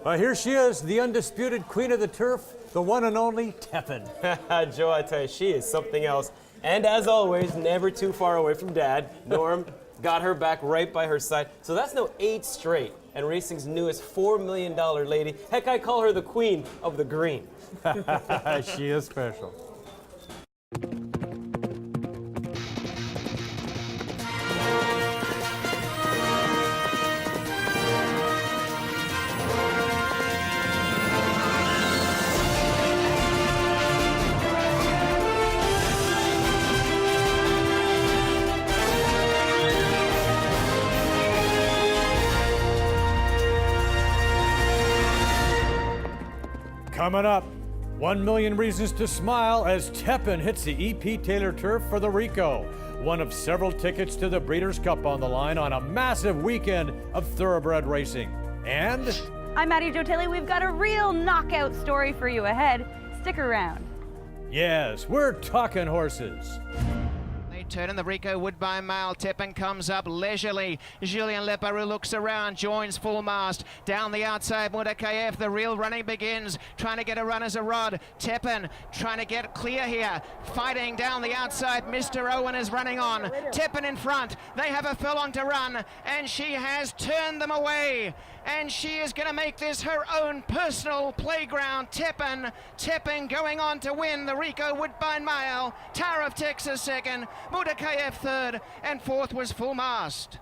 Well, here she is, the undisputed queen of the turf, the one and only Teppan. Joe, I tell you, she is something else. And as always, never too far away from Dad. Norm got her back right by her side. So that's now 8 straight. And racing's newest $4 million lady. Heck, I call her the queen of the green. She is special. Coming up, 1 million reasons to smile as Teppan hits the E.P. Taylor turf for the Ricoh. One of several tickets to the Breeders' Cup on the line on a massive weekend of thoroughbred racing. And I'm maddie-jo Tilley. We've got a real knockout story for you ahead. Stick around. yes, we're talking horses. Turn in the Ricoh Woodbine male. Teppan comes up leisurely. Julien Leparoux looks around, joins full mast. Down the outside, Mudakayev, the real running begins. Trying to get a run as a rod. Teppan trying to get clear here. Fighting down the outside. Mr. Owen is running on. Teppan in front. They have a furlong to run, and she has turned them away. And she is going to make this her own personal playground. Teppan going on to win the Ricoh Woodbine Mile. Tower of Texas second. Mudakayev third, and fourth was full mast.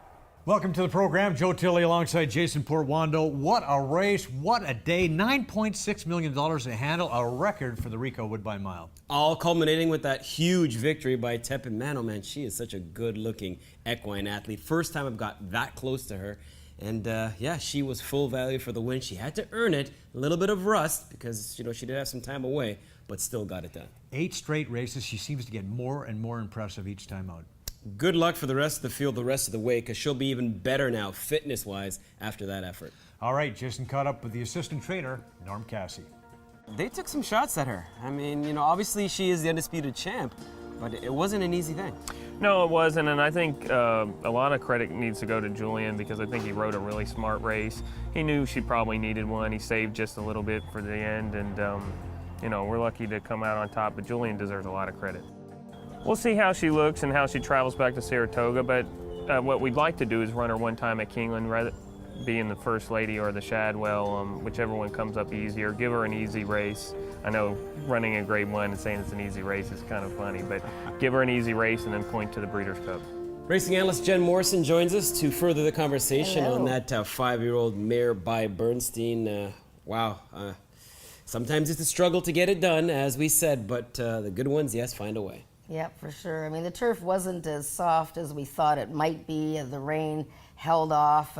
Welcome to the program. Joe Tilley alongside Jason Portwando. What a race, what a day. $9.6 million to handle, a record for the Ricoh Woodbine Mile. All culminating with that huge victory by Teppan. Man, oh man, she is such a good-looking equine athlete. First time I've got that close to her. And yeah, she was full value for the win. She had to earn it. A little bit of rust because, you know, she did have some time away, but still got it done. 8 straight races. She seems to get more and more impressive each time out. Good luck for the rest of the field the rest of the way, because she'll be even better now, fitness-wise, after that effort. All right, Jason caught up with the assistant trainer, Norm Cassie. They took some shots at her. I mean, you know, obviously she is the undisputed champ, but it wasn't an easy thing. No, it wasn't, and I think a lot of credit needs to go to Julien, because I think he rode a really smart race. He knew she probably needed one. He saved just a little bit for the end, and you know, we're lucky to come out on top, but Julien deserves a lot of credit. We'll see how she looks and how she travels back to Saratoga, but what we'd like to do is run her one time at Keeneland, rather being the First Lady or the Shadwell, whichever one comes up easier. Give her an easy race. I know running a Grade 1 and saying it's an easy race is kind of funny, but give her an easy race and then point to the Breeders' Cup. Racing analyst Jen Morrison joins us to further the conversation on that 5-year-old mare by Bernstein. Wow. Sometimes it's a struggle to get it done, as we said, but the good ones, yes, find a way. Yeah, for sure. I mean, the turf wasn't as soft as we thought it might be. The rain held off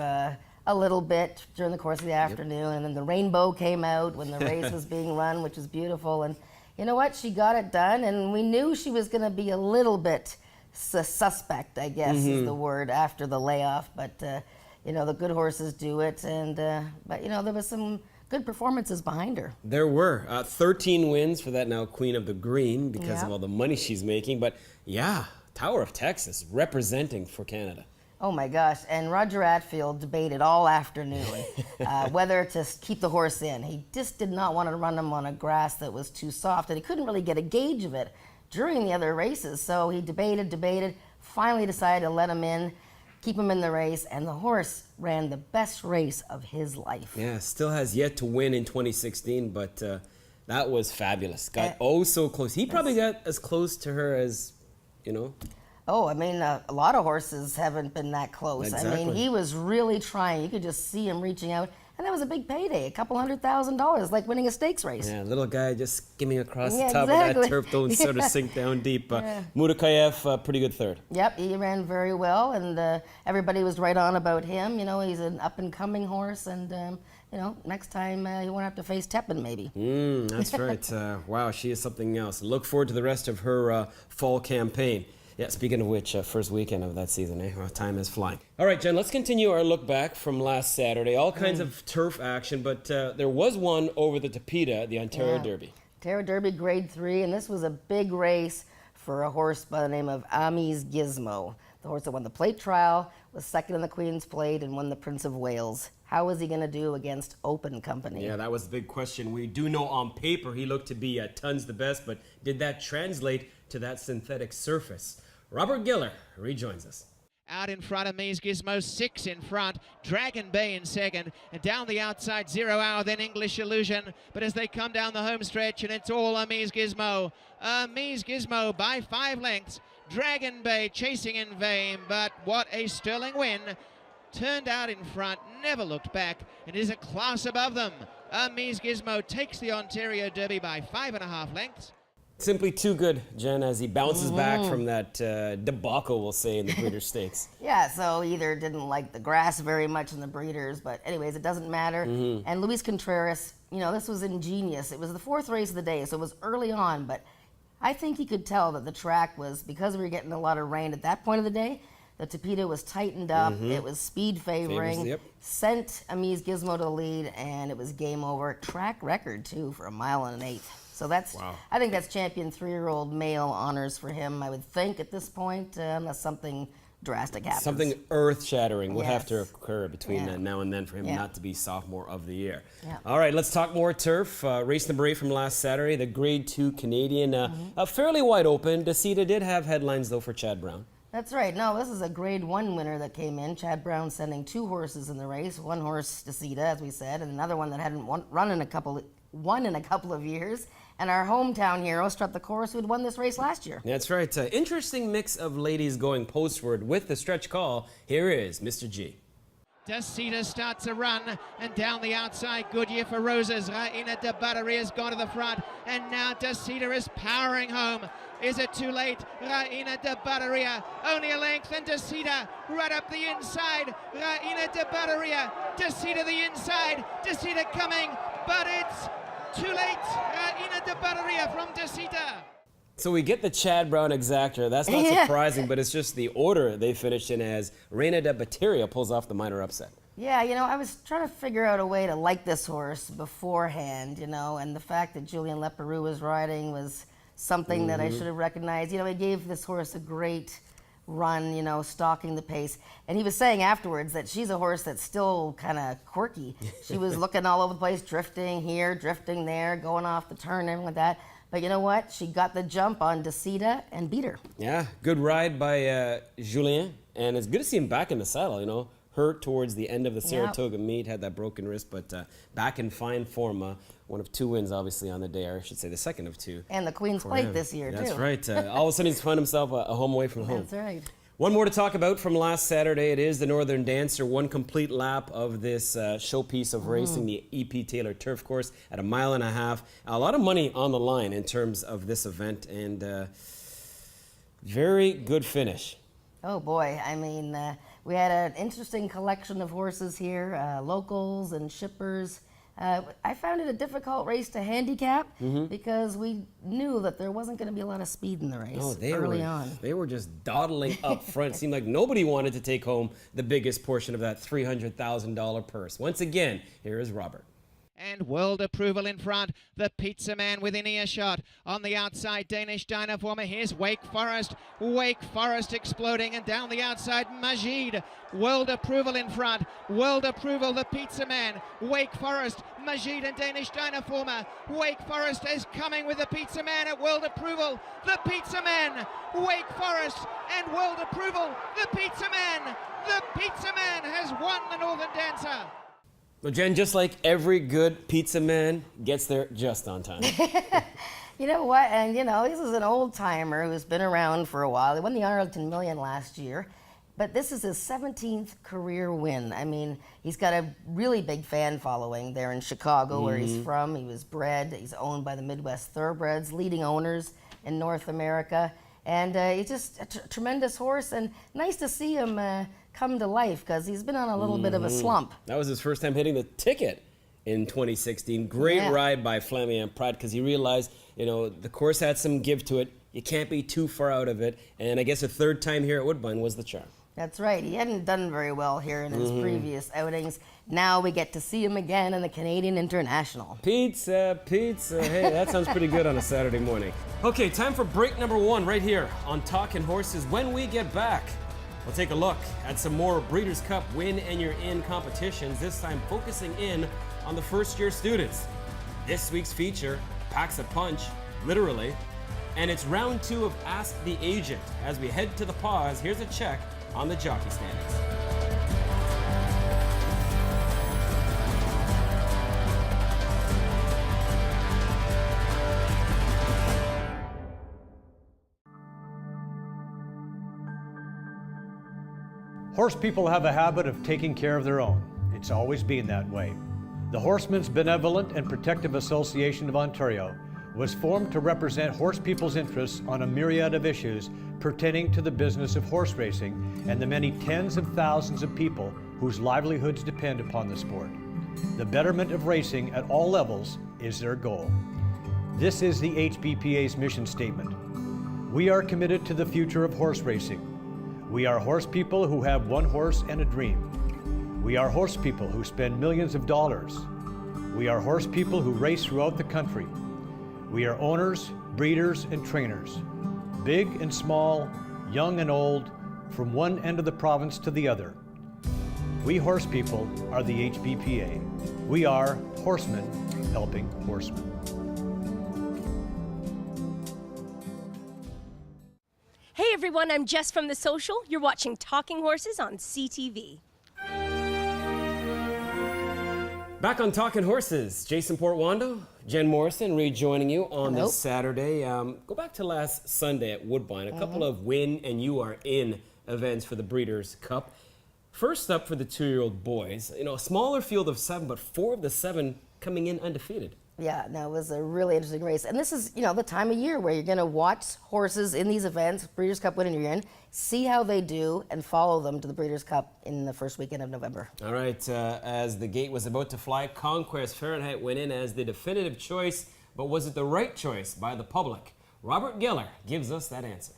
a little bit during the course of the afternoon, and then the rainbow came out when the race was being run, which was beautiful. And you know what? She got it done, and we knew she was going to be a little bit suspect, I guess is the word, after the layoff. But, you know, the good horses do it, and but, you know, there was some good performances behind her. There were 13 wins for that now Queen of the Green because of all the money she's making. But yeah, Tower of Texas representing for Canada. Oh my gosh, and Roger Attfield debated all afternoon whether to keep the horse in. He just did not want to run him on a grass that was too soft, and he couldn't really get a gauge of it during the other races. So he debated, finally decided to let him in, keep him in the race, and the horse ran the best race of his life. Yeah, still has yet to win in 2016, but that was fabulous. Got so close. He probably got as close to her as, you know. Oh, I mean, a lot of horses haven't been that close. Exactly. I mean, he was really trying. You could just see him reaching out. And that was a big payday, $200,000, like winning a stakes race. Yeah, little guy just skimming across the top of that turf. Don't sort of sink down deep. Mudakayev, pretty good third. Yep, he ran very well, and everybody was right on about him. You know, he's an up-and-coming horse, and, you know, next time he won't have to face Teppan, maybe. That's right. Wow, she is something else. Look forward to the rest of her fall campaign. Yeah, speaking of which, first weekend of that season, Well, time is flying. All right, Jen, let's continue our look back from last Saturday. All kinds of turf action, but there was one over the Tapeta, the Ontario Derby. Ontario Derby Grade 3, and this was a big race for a horse by the name of Amis Gizmo. The horse that won the plate trial, was second in the Queen's Plate, and won the Prince of Wales. how was he going to do against open company? Yeah, that was the big question. We do know on paper he looked to be tons the best, but did that translate to that synthetic surface? Robert Giller rejoins us. Out in front of Mies Gizmo, 6 in front, Dragon Bay in second, and down the outside 0 Hour, then English Illusion. But as they come down the home stretch, and it's all a Mies Gizmo. Mies Gizmo by 5 lengths. Dragon Bay chasing in vain, but what a sterling win. Turned out in front, never looked back, and is a class above them. Mies Gizmo takes the Ontario Derby by 5.5 lengths. Simply too good, Jen, as he bounces back from that debacle, we'll say, in the Breeders' Stakes. Yeah, so either didn't like the grass very much in the Breeders, but anyways, it doesn't matter. And Luis Contreras, you know, this was ingenious. It was the 4th race of the day, so it was early on, but I think he could tell that the track was, because we were getting a lot of rain at that point of the day, the Tapeta was tightened up, it was speed favoring, sent Mies Gizmo to the lead, and it was game over. Track record, too, for 1 mile and an eighth. So that's, I think that's champion 3-year-old male honors for him, I would think, at this point, unless something drastic happens. Something earth-shattering would have to occur between now and then for him not to be sophomore of the year. All right, let's talk more turf. Race number 8 from last Saturday, the Grade 2 Canadian. Fairly wide open. Decida did have headlines, though, for Chad Brown. That's right. No, this is a Grade 1 winner that came in. Chad Brown sending 2 horses in the race. 1 horse, Decida, as we said, and another one that hadn't won in a couple of years. And our hometown hero, Strut the Course, who had won this race last year. That's right. Interesting mix of ladies going postward with the stretch call. Here is Mr. G. Decida starts a run, and down the outside, good year for Roses. Raina de Battery has gone to the front, and now Decida is powering home. Is it too late? Raina de Batteria, only a length, and Decida right up the inside. Raina de Batteria, Decida the inside, Decida coming, but it's too late. Raina de Batteria from Decida. So we get the Chad Brown exactor. That's not surprising, but it's just the order they finished in as Reina de Bateria pulls off the minor upset. Yeah, you know, I was trying to figure out a way to like this horse beforehand, you know, and the fact that Julien Leparoux was riding was something that I should have recognized. You know, he gave this horse a great run, you know, stalking the pace. And he was saying afterwards that she's a horse that's still kind of quirky. She was looking all over the place, drifting here, drifting there, going off the turn, everything like that. But you know what? She got the jump on Decida and beat her. Yeah, good ride by Julien. And it's good to see him back in the saddle, you know. Hurt towards the end of the Saratoga meet, had that broken wrist, but back in fine form. One of 2 wins, obviously, on the day, or I should say the second of 2. And the Queen's Plate this year, That's too. That's right. All of a sudden, he's found himself a home away from home. That's right. One more to talk about from last Saturday. It is the Northern Dancer, 1 complete lap of this showpiece of racing, the E.P. Taylor Turf Course at 1.5 miles. A lot of money on the line in terms of this event, and very good finish. Oh boy, I mean, we had an interesting collection of horses here, locals and shippers. I found it a difficult race to handicap because we knew that there wasn't going to be a lot of speed in the race early on. They were just dawdling up front. It seemed like nobody wanted to take home the biggest portion of that $300,000 purse. Once again, here is Robert. And world approval in front. The Pizza Man within earshot. On the outside, Danish Dynaformer. Here's Wake Forest. Wake Forest exploding. And down the outside, Majid. World approval in front. World approval, the Pizza Man. Wake Forest, Majid and Danish Dynaformer. Wake Forest is coming with the Pizza Man at world approval. The Pizza Man. Wake Forest and world approval. The Pizza Man. The Pizza Man has won the Northern Dancer. Well, Jen, just like every good pizza man gets there just on time. You know what? And, you know, this is an old-timer who's been around for a while. He won the Arlington Million last year, but this is his 17th career win. I mean, he's got a really big fan following there in Chicago, where he's from. He was bred. He's owned by the Midwest Thoroughbreds, leading owners in North America. And he's just a tremendous horse, and nice to see him come to life, because he's been on a little bit of a slump. That was his first time hitting the ticket in 2016. Great ride by Flamand Prat, because he realized, you know, the course had some give to it. You can't be too far out of it. And I guess a 3rd time here at Woodbine was the charm. That's right. He hadn't done very well here in his previous outings. Now we get to see him again in the Canadian International. Pizza, pizza. Hey, that sounds pretty good on a Saturday morning. Okay, time for break number 1 right here on Talkin' Horses. When we get back, We'll take a look at some more Breeders' Cup Win and You're In competitions, this time focusing in on the first-year students. This week's feature packs a punch, literally, and it's round 2 of Ask the Agent. As we head to the pause, here's a check on the jockey standings. Horse people have a habit of taking care of their own. It's always been that way. The Horsemen's Benevolent and Protective Association of Ontario was formed to represent horse people's interests on a myriad of issues pertaining to the business of horse racing and the many tens of thousands of people whose livelihoods depend upon the sport. The betterment of racing at all levels is their goal. This is the HBPA's mission statement. We are committed to the future of horse racing. We are horse people who have one horse and a dream. We are horse people who spend millions of dollars. We are horse people who race throughout the country. We are owners, breeders, and trainers, big and small, young and old, from one end of the province to the other. We horse people are the HBPA. We are horsemen helping horsemen. Hey everyone, I'm Jess from The Social. You're watching Talking Horses on CTV. Back on Talkin' Horses, Jason Portwando, Jen Morrison rejoining you on this Saturday. Go back to last Sunday at Woodbine, a couple of Win and You Are In events for the Breeders' Cup. First up for the 2-year-old boys, a smaller field of 7, but 4 of the 7 coming in undefeated. Yeah, no, it was a really interesting race. And this is, the time of year where you're going to watch horses in these events, Breeders' Cup Win and You're In, see how they do, and follow them to the Breeders' Cup in the first weekend of November. All right, as the gate was about to fly, Conquest Fahrenheit went in as the definitive choice, but was it the right choice by the public? Robert Geller gives us that answer.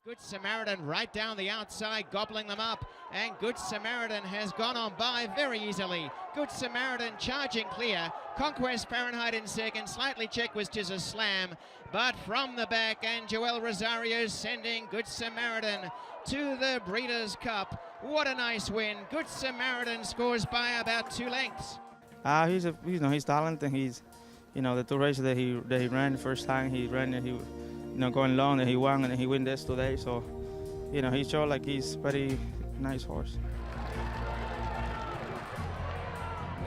Good Samaritan right down the outside, gobbling them up. And Good Samaritan has gone on by very easily. Good Samaritan charging clear. Conquest Fahrenheit in second. Slightly checked was just a slam. But from the back, and Joel Rosario sending Good Samaritan to the Breeders' Cup. What a nice win. Good Samaritan scores by about 2 lengths. He's talented. He's, the 2 races that he ran the first time he ran, and he, going long, and he won, and he win this today. So, he showed like he's very nice horse.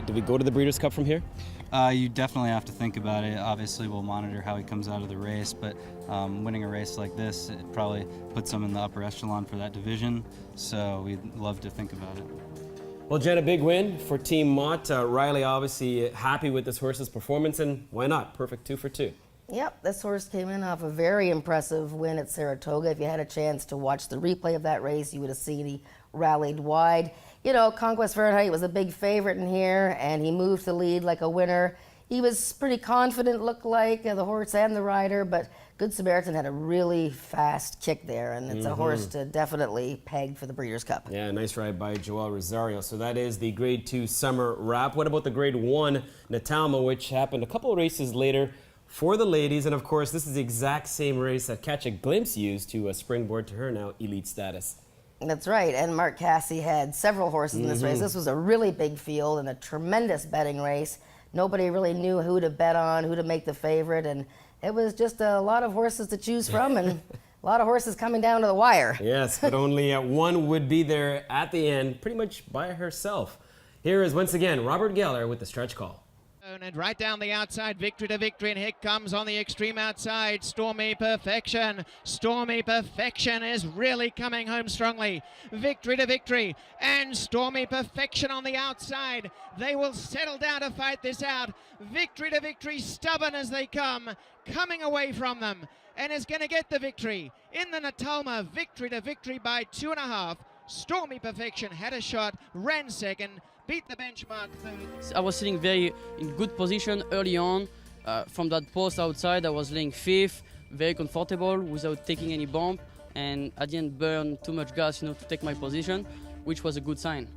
Do we go to the Breeders' Cup from here? You definitely have to think about it. Obviously, we'll monitor how he comes out of the race, but winning a race like this, it probably puts him in the upper echelon for that division, so we'd love to think about it. Well, Jen, a big win for Team Mott. Riley obviously happy with this horse's performance, and why not? Perfect 2 for 2. Yep, this horse came in off a very impressive win at Saratoga. If you had a chance to watch the replay of that race, you would have seen he rallied wide. Conquest Fahrenheit was a big favorite in here, and he moved to lead like a winner. He was pretty confident, looked like, the horse and the rider, but Good Samaritan had a really fast kick there, and it's a horse to definitely peg for the Breeders' Cup. Yeah, nice ride by Joel Rosario. So that is the Grade 2 summer wrap. What about the Grade 1 Natalma, which happened a couple of races later for the ladies? And of course, this is the exact same race that Catch a Glimpse used to springboard to her now elite status. That's right, and Mark Cassey had several horses in this race. This was a really big field and a tremendous betting race. Nobody really knew who to bet on, who to make the favorite, and it was just a lot of horses to choose from and a lot of horses coming down to the wire. Yes, but only one would be there at the end, pretty much by herself. Here is once again Robert Geller with the stretch call. And right down the outside, Victory to Victory, and here comes on the extreme outside, Stormy Perfection. Stormy Perfection is really coming home strongly. Victory to Victory, and Stormy Perfection on the outside. They will settle down to fight this out. Victory to Victory, stubborn as they come, coming away from them, and is going to get the victory. In the Natalma, Victory to Victory by 2.5. Stormy Perfection had a shot, ran second, beat the benchmark third. I was sitting very in good position early on. From that post outside, I was laying 5th, very comfortable without taking any bump, and I didn't burn too much gas, to take my position, which was a good sign.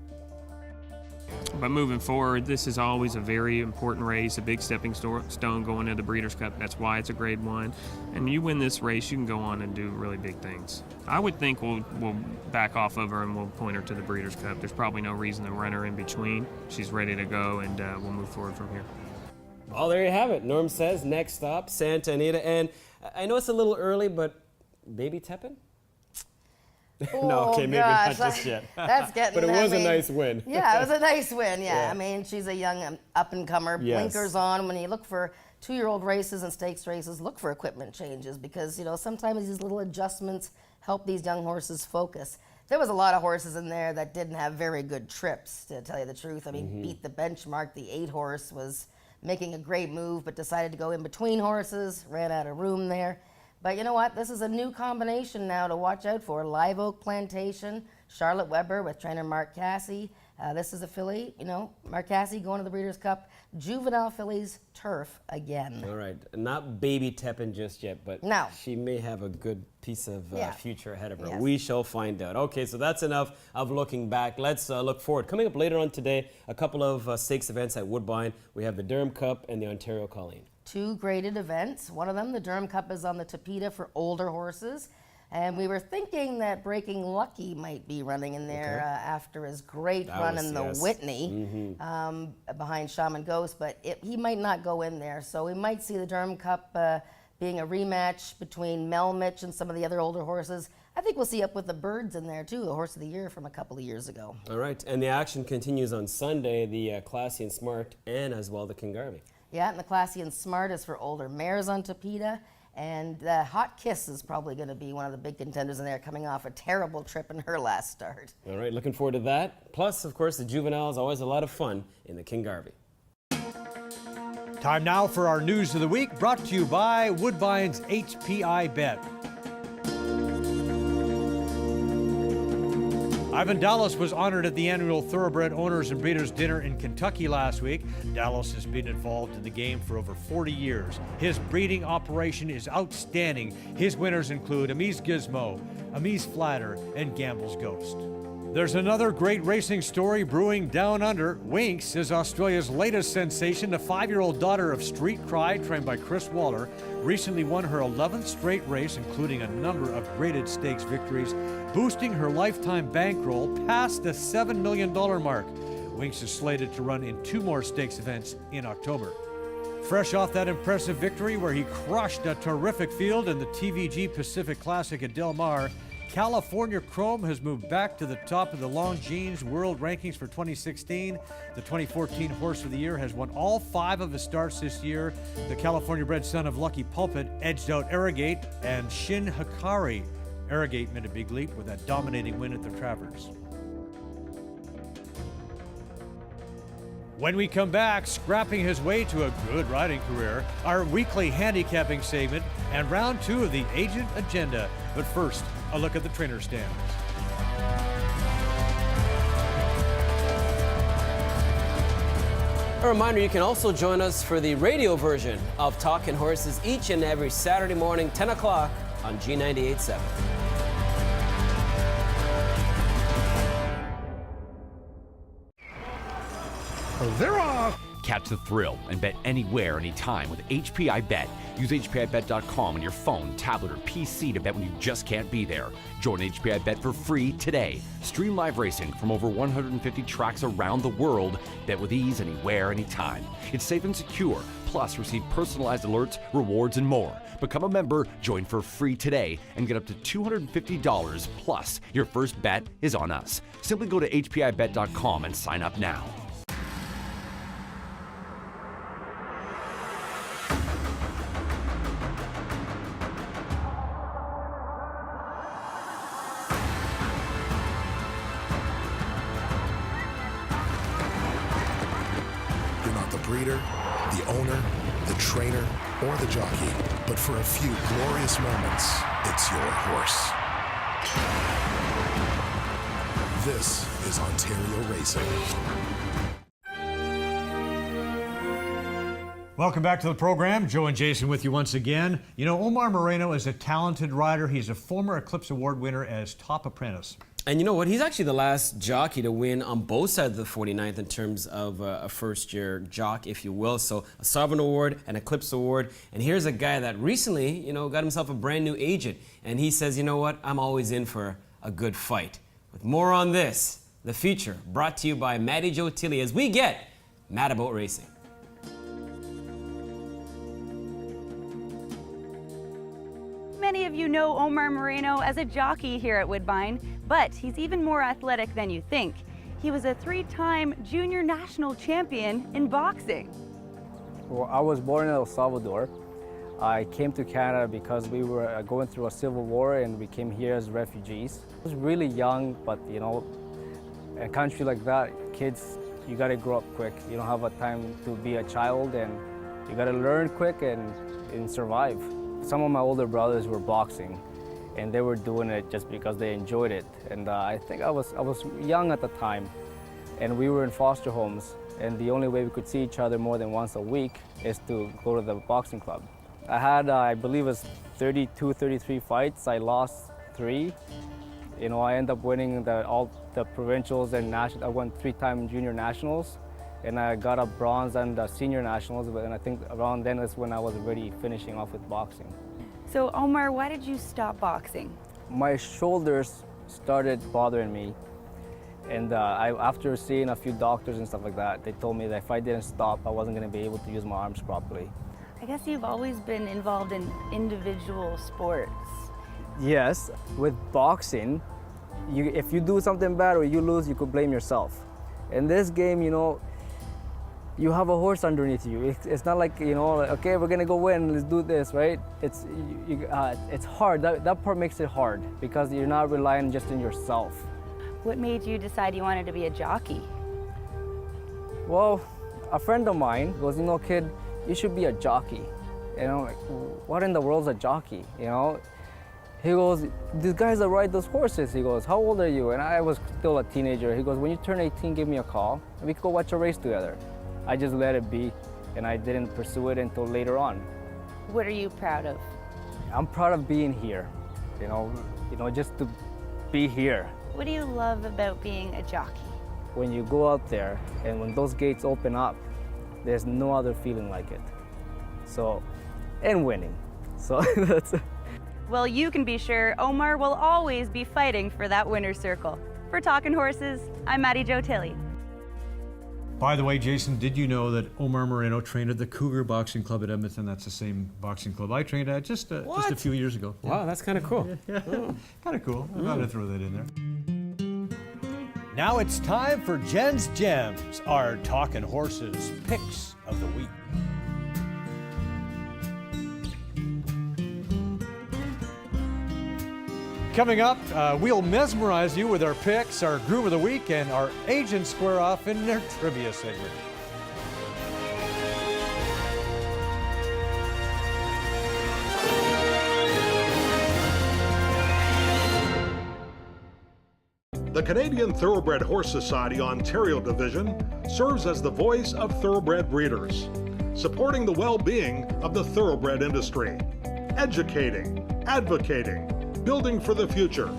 But moving forward, this is always a very important race, a big stepping stone going into the Breeders' Cup. That's why it's a Grade 1. And you win this race, you can go on and do really big things. I would think we'll back off of her and we'll point her to the Breeders' Cup. There's probably no reason to run her in between. She's ready to go, and we'll move forward from here. Well, there you have it. Norm says next stop, Santa Anita. And I know it's a little early, but baby Tepin? Oh, no, okay, maybe gosh, not just yet. That's getting. But it was a nice win. Yeah, it was a nice win. Yeah, Yeah. I mean, she's a young up-and-comer. Yes. Blinkers on. When you look for 2-year-old races and stakes races, look for equipment changes because sometimes these little adjustments help these young horses focus. There was a lot of horses in there that didn't have very good trips, to tell you the truth. I mean, Beat the Benchmark, the 8 horse, was making a great move, but decided to go in between horses, ran out of room there. But you know what? This is a new combination now to watch out for. Live Oak Plantation, Charlotte Weber with trainer Mark Cassey. This is a filly, Mark Cassey going to the Breeders' Cup. Juvenile fillies, turf again. All right, not baby Tepin just yet, but No. she may have a good piece of future ahead of her. Yes. We shall find out. Okay, so that's enough of looking back. Let's look forward. Coming up later on today, a couple of stakes events at Woodbine. We have the Durham Cup and the Ontario Colleen. 2 graded events. One of them, the Durham Cup, is on the Tapeta for older horses. And we were thinking that Breaking Lucky might be running in there after his great run in the Whitney behind Shaman Ghost, but he might not go in there. So we might see the Durham Cup being a rematch between Mel Mitch and some of the other older horses. I think we'll see Up With the Birds in there too, the Horse of the Year from a couple of years ago. All right, and the action continues on Sunday, the Classy and Smart, and as well the Kingarvey. Yeah, and the Classy and Smart is for older mares on Tapeta. And Hot Kiss is probably going to be one of the big contenders in there, coming off a terrible trip in her last start. All right, looking forward to that. Plus, of course, the juvenile is always a lot of fun in the Kingarvey. Time now for our news of the week, brought to you by Woodbine's HPI Bet. Ivan Dallas was honored at the annual Thoroughbred Owners and Breeders Dinner in Kentucky last week. Dallas has been involved in the game for over 40 years. His breeding operation is outstanding. His winners include Amise Gizmo, Amise Flatter, and Gamble's Ghost. There's another great racing story brewing down under. Winx is Australia's latest sensation. The 5-year-old daughter of Street Cry, trained by Chris Waller, recently won her 11th straight race, including a number of graded stakes victories, boosting her lifetime bankroll past the $7 million mark. Winx is slated to run in 2 more stakes events in October. Fresh off that impressive victory where he crushed a terrific field in the TVG Pacific Classic at Del Mar, California Chrome has moved back to the top of the Longines World Rankings for 2016. The 2014 Horse of the Year has won all 5 of his starts this year. The California-bred son of Lucky Pulpit edged out Arrogate and Shin Hikari. Arrogate made a big leap with that dominating win at the Travers. When we come back, scrapping his way to a good riding career, our weekly handicapping segment, and round 2 of the Agent Agenda. But first, a look at the trainer stands. A reminder, you can also join us for the radio version of Talkin' Horses each and every Saturday morning, 10 o'clock on G98.7. They're off! Catch the thrill and bet anywhere, anytime with HPI Bet. Use HPIBet.com on your phone, tablet, or PC to bet when you just can't be there. Join HPI Bet for free today. Stream live racing from over 150 tracks around the world. Bet with ease, anywhere, anytime. It's safe and secure. Plus, receive personalized alerts, rewards, and more. Become a member, join for free today, and get up to $250 plus. Your first bet is on us. Simply go to HPIBet.com and sign up now. Breeder, the owner, the trainer, or the jockey. But for a few glorious moments, it's your horse. This is Ontario Racing. Welcome back to the program. Joe and Jason with you once again. You know, Omar Moreno is a talented rider. He's a former Eclipse Award winner as top apprentice. And you know what? He's actually the last jockey to win on both sides of the 49th in terms of a first-year jock, if you will. So a Sovereign Award, an Eclipse Award. And here's a guy that recently, you know, got himself a brand new agent. And he says, you know what? I'm always in for a good fight. With more on this, the feature brought to you by Maddie-Jo Tilley as we get mad about racing. Many of you know Omar Moreno as a jockey here at Woodbine, but he's even more athletic than you think. He was a 3-time junior national champion in boxing. Well, I was born in El Salvador. I came to Canada because we were going through a civil war and we came here as refugees. I was really young, but you know, in a country like that, kids, you gotta grow up quick. You don't have a time to be a child and you gotta learn quick and survive. Some of my older brothers were boxing and they were doing it just because they enjoyed it. And I think I was young at the time and we were in foster homes and the only way we could see each other more than once a week is to go to the boxing club. I had, I believe it was 32, 33 fights. I lost 3. You know, I ended up winning all the provincials and national. I won 3-time junior nationals and I got a bronze and the senior nationals, and I think around then is when I was already finishing off with boxing. So Omar, why did you stop boxing? My shoulders started bothering me, and after seeing a few doctors and stuff like that, they told me that if I didn't stop, I wasn't going to be able to use my arms properly. I guess you've always been involved in individual sports. Yes, with boxing, if you do something bad or you lose, you could blame yourself. In this game, you know, you have a horse underneath you. It's not like, you know, okay, we're gonna go win, let's do this, right? It's hard. That part makes it hard because you're not relying just on yourself. What made you decide you wanted to be a jockey? Well, a friend of mine goes, you know, kid, you should be a jockey. You know, like, what in the world's a jockey, you know? He goes, these guys that ride those horses. He goes, how old are you? And I was still a teenager. He goes, when you turn 18, give me a call and we could go watch a race together. I just let it be and I didn't pursue it until later on. What are you proud of? I'm proud of being here, you know, just to be here. What do you love about being a jockey? When you go out there and when those gates open up, there's no other feeling like it. So, and winning. So that's it. Well, you can be sure Omar will always be fighting for that winner's circle. For Talkin' Horses, I'm Maddie-Jo Tilley. By the way, Jason, did you know that Omar Moreno trained at the Cougar Boxing Club at Edmonton? That's the same boxing club I trained at just a few years ago. Wow, that's kind of cool. Yeah. Kind of cool. I'm going to throw that in there. Now it's time for Jen's Gems, our Talkin' Horses picks of the week. Coming up, we'll mesmerize you with our picks, our Groove of the Week, and our agents square off in their trivia segment. The Canadian Thoroughbred Horse Society Ontario Division serves as the voice of thoroughbred breeders, supporting the well-being of the thoroughbred industry, educating, advocating, building for the future,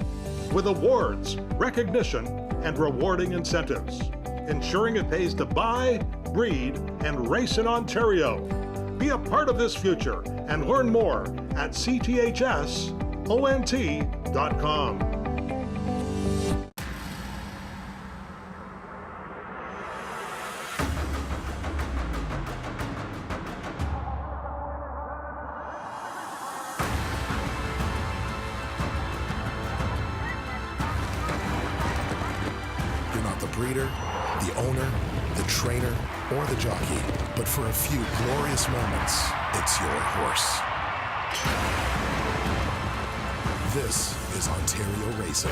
with awards, recognition, and rewarding incentives, ensuring it pays to buy, breed, and race in Ontario. Be a part of this future and learn more at cthsont.com. breeder, the owner, the trainer, or the jockey. But for a few glorious moments, it's your horse. This is Ontario Racing.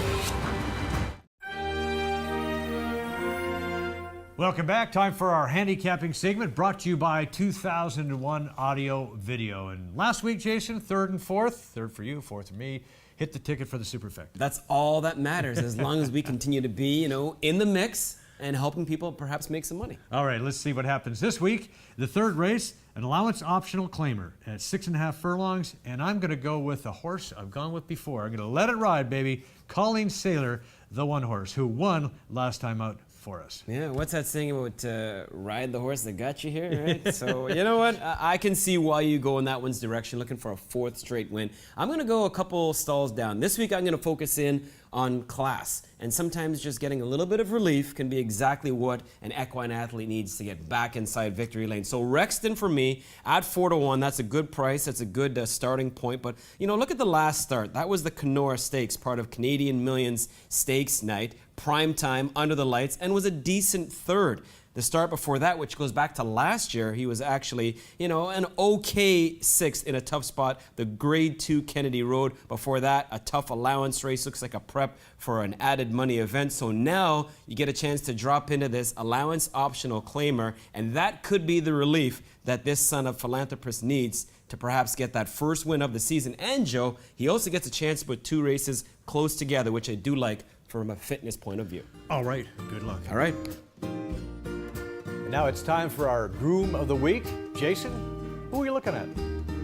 Welcome back. Time for our handicapping segment brought to you by 2001 Audio Video. And last week, Jason, third and fourth. Third for you, fourth for me. Hit the ticket for the Superfecta. That's all that matters, as long as we continue to be, in the mix and helping people perhaps make some money. All right, let's see what happens this week. The third race, an allowance optional claimer at 6.5 furlongs, and I'm going to go with a horse I've gone with before. I'm going to let it ride, baby. Colleen Sailor, the one horse who won last time out for us. Yeah, what's that saying about ride the horse that got you here, right? So, you know what? I can see why you go in that one's direction, looking for a 4th straight win. I'm going to go a couple stalls down. This week, I'm going to focus in on class. And sometimes just getting a little bit of relief can be exactly what an equine athlete needs to get back inside victory lane. So Rexton for me at 4-1. That's a good price. That's a good starting point. But, you know, look at the last start. That was the Kenora Stakes, part of Canadian Millions Stakes night. Prime time, under the lights, and was a decent 3rd. The start before that, which goes back to last year, he was actually, you know, an okay 6th in a tough spot. The Grade 2 Kennedy Road. Before that, a tough allowance race. Looks like a prep for an added money event. So now you get a chance to drop into this allowance optional claimer, and that could be the relief that this son of philanthropist needs to perhaps get that first win of the season. And Joe, he also gets a chance to put 2 races close together, which I do like from a fitness point of view. All right, good luck. All right. And now it's time for our Groom of the Week. Jason, who are you looking at?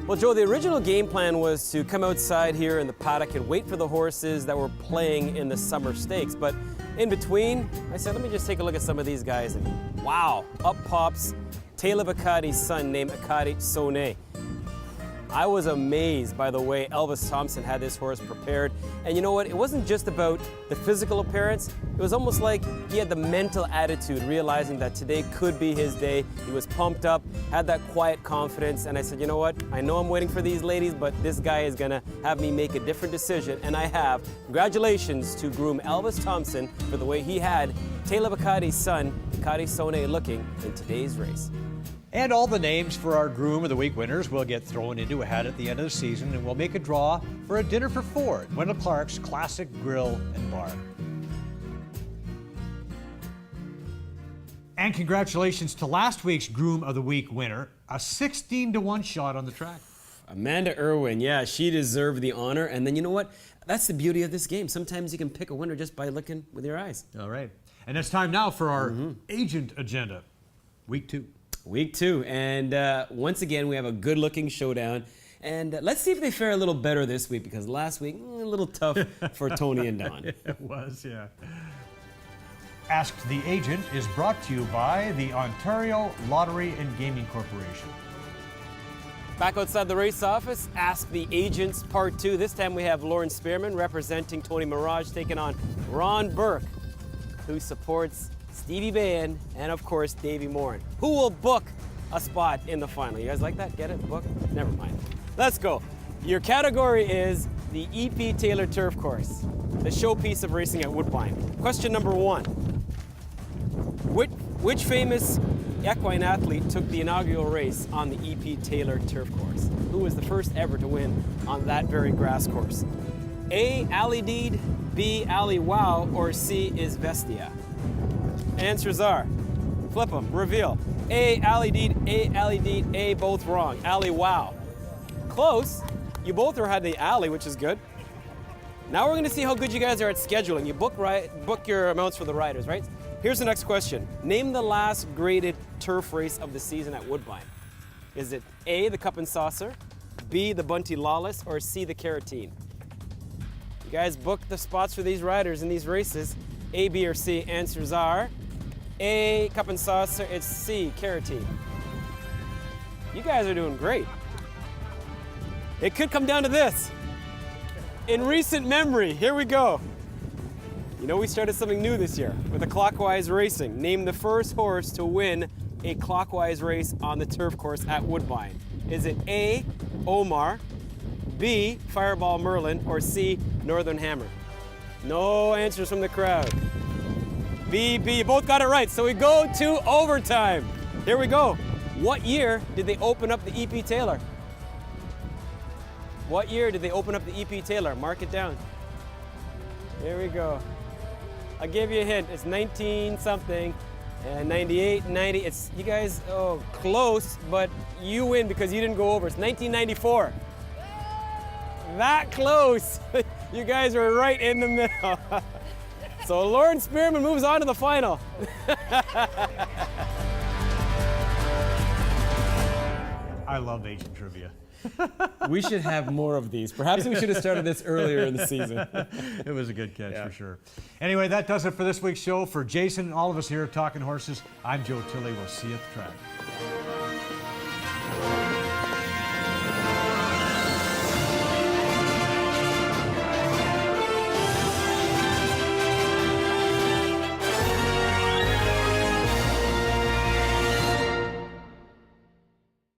Well, Joe, the original game plan was to come outside here in the paddock and wait for the horses that were playing in the summer stakes. But in between, I said, let me just take a look at some of these guys. And wow, up pops Tilley Akadi's son named Akadi Sone. I was amazed by the way Elvis Thompson had this horse prepared. And you know what? It wasn't just about the physical appearance. It was almost like he had the mental attitude, realizing that today could be his day. He was pumped up, had that quiet confidence. And I said, you know what? I know I'm waiting for these ladies, but this guy is going to have me make a different decision. And I have. Congratulations to groom Elvis Thompson for the way he had Tilley Akadi's son, Akadi Sone, looking in today's race. And all the names for our Groom of the Week winners will get thrown into a hat at the end of the season, and we'll make a draw for a dinner for 4 at Wendell Clark's Classic Grill and Bar. And congratulations to last week's Groom of the Week winner, a 16-1 shot on the track. Amanda Irwin, yeah, she deserved the honor. And then you know what? That's the beauty of this game. Sometimes you can pick a winner just by looking with your eyes. All right. And it's time now for our agent agenda, Week 2. Week 2, and once again we have a good-looking showdown, and let's see if they fare a little better this week, because last week a little tough for Tony and Don. It was, yeah. Ask the Agent is brought to you by the Ontario Lottery and Gaming Corporation. Back outside the race office, Ask the Agents Part 2. This time we have Lauren Spearman representing Tony Mirage taking on Ron Burke, who supports Stevie Bayan, and of course, Davey Morin. Who will book a spot in the final? You guys like that? Get it? Book? Never mind. Let's go. Your category is the EP Taylor Turf Course, the showpiece of racing at Woodbine. Question number 1. Which famous equine athlete took the inaugural race on the EP Taylor Turf Course? Who was the first ever to win on that very grass course? A. Ali Deed, B. Ali Wow, or C. is Vestia? Answers are, flip them, reveal. A, Ali Deed, A, both wrong. Ali Wow. Close. You both had the Ali, which is good. Now we're going to see how good you guys are at scheduling. You book your amounts for the riders, right? Here's the next question. Name the last graded turf race of the season at Woodbine. Is it A, the Cup and Saucer, B, the Bunty Lawless, or C, the Carotene? You guys booked the spots for these riders in these races. A, B, or C. Answers are A, Cup and Saucer, it's C, Carotene. You guys are doing great. It could come down to this. In recent memory, here we go. You know, we started something new this year with a clockwise racing. Name the first horse to win a clockwise race on the turf course at Woodbine. Is it A, Omar, B, Fireball Merlin, or C, Northern Hammer? No answers from the crowd. B, you both got it right. So we go to overtime. Here we go. What year did they open up the EP Taylor? What year did they open up the EP Taylor? Mark it down. Here we go. I'll give you a hint. It's 19-something, and 98, 90. It's, you guys, oh, close, but you win because you didn't go over. It's 1994. That close. You guys were right in the middle. So Lauren Spearman moves on to the final. I love Asian trivia. We should have more of these. Perhaps we should have started this earlier in the season. It was a good catch for sure. Anyway, that does it for this week's show. For Jason and all of us here at Talkin' Horses, I'm Joe Tilley. We'll see you at the track.